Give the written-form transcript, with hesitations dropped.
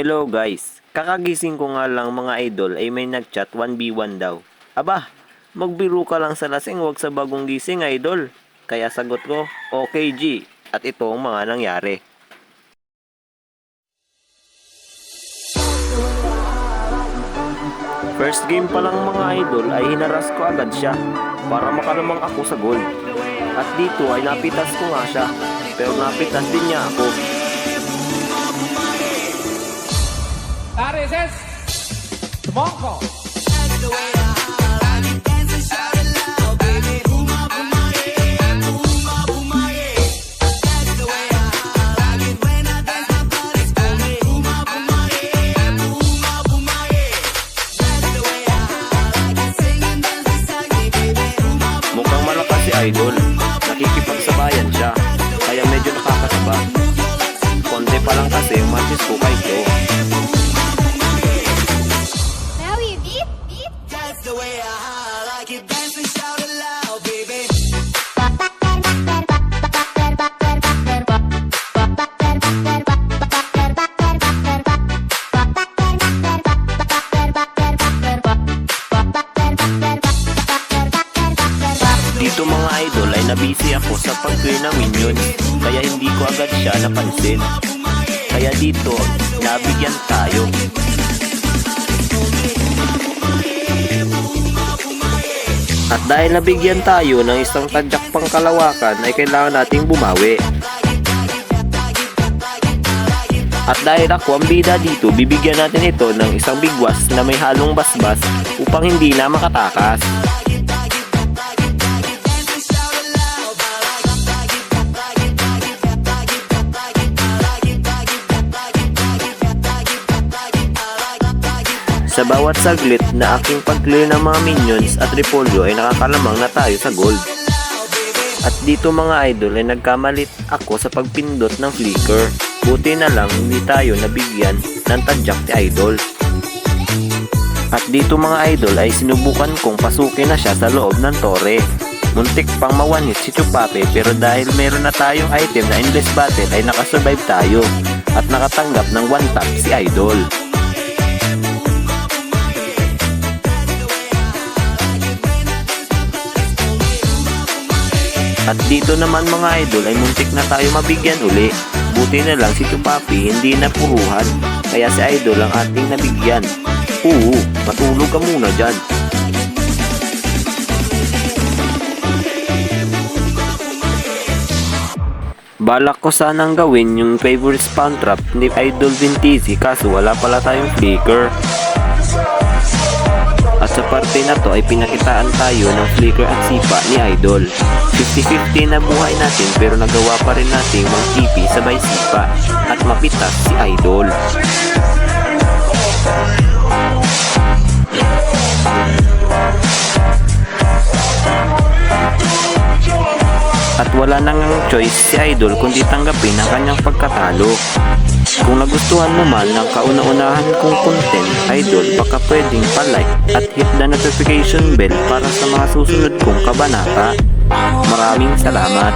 Hello guys, kakagising ko nga lang mga idol ay may nagchat 1v1 daw. Aba, magbiro ka lang sa lasing, wag sa bagong gising idol. Kaya sagot ko, okay G, at ito ang mga nangyari. First game pa lang mga idol ay hinaras ko agad siya para makalamang ako sa goal. At dito ay napitas ko nga siya, pero napitas din niya ako. That is Monko. Mukhang malakas si idol, nakikipagsabayan siya, kaya medyo nakakasaba. Konti pa lang kasi matches ko kay Joe. Dito mga idol ay nabisi ako sa pag-clear ng minions, kaya hindi ko agad siya napansin. Kaya dito, nabigyan tayo. At dahil nabigyan tayo ng isang tadyak pang kalawakan ay kailangan nating bumawi. At dahil ako ang bida dito, bibigyan natin ito ng isang bigwas na may halong basbas upang hindi na makatakas. Sa bawat saglit na aking pag-clear ng mga minions at repolyo ay nakakalamang na tayo sa gold. At dito mga idol ay nagkamalit ako sa pagpindot ng flicker. Buti na lang hindi tayo nabigyan ng tadyak si idol. At dito mga idol ay sinubukan kong pasukin na siya sa loob ng tore. Muntik pang mawanit si Chupape, pero dahil meron na tayong item na endless battle ay nakasurvive tayo at nakatanggap ng one tap si idol. At dito naman mga idol ay muntik na tayo mabigyan uli. Buti na lang si Chupapi hindi napuruhan, kaya si idol ang ating nabigyan. Matulog ka muna dyan. Balak ko sanang gawin yung favorite spawn trap ni Idol Vintizi, kaso wala pala tayong flicker. At sa parte na to ay pinakitaan tayo ng flicker at sipa ni Idol. 50-50 na buhay natin, pero nagawa pa rin natin mag-TP sabay sipa at mapitas si Idol. At wala nang choice si Idol kundi tanggapin ang kanyang pagkatalo. Kung nagustuhan mo man ng kauna-unahan kong content, idol, baka pwedeng pa-like at hit the notification bell para sa mga susunod kong kabanata. Maraming salamat!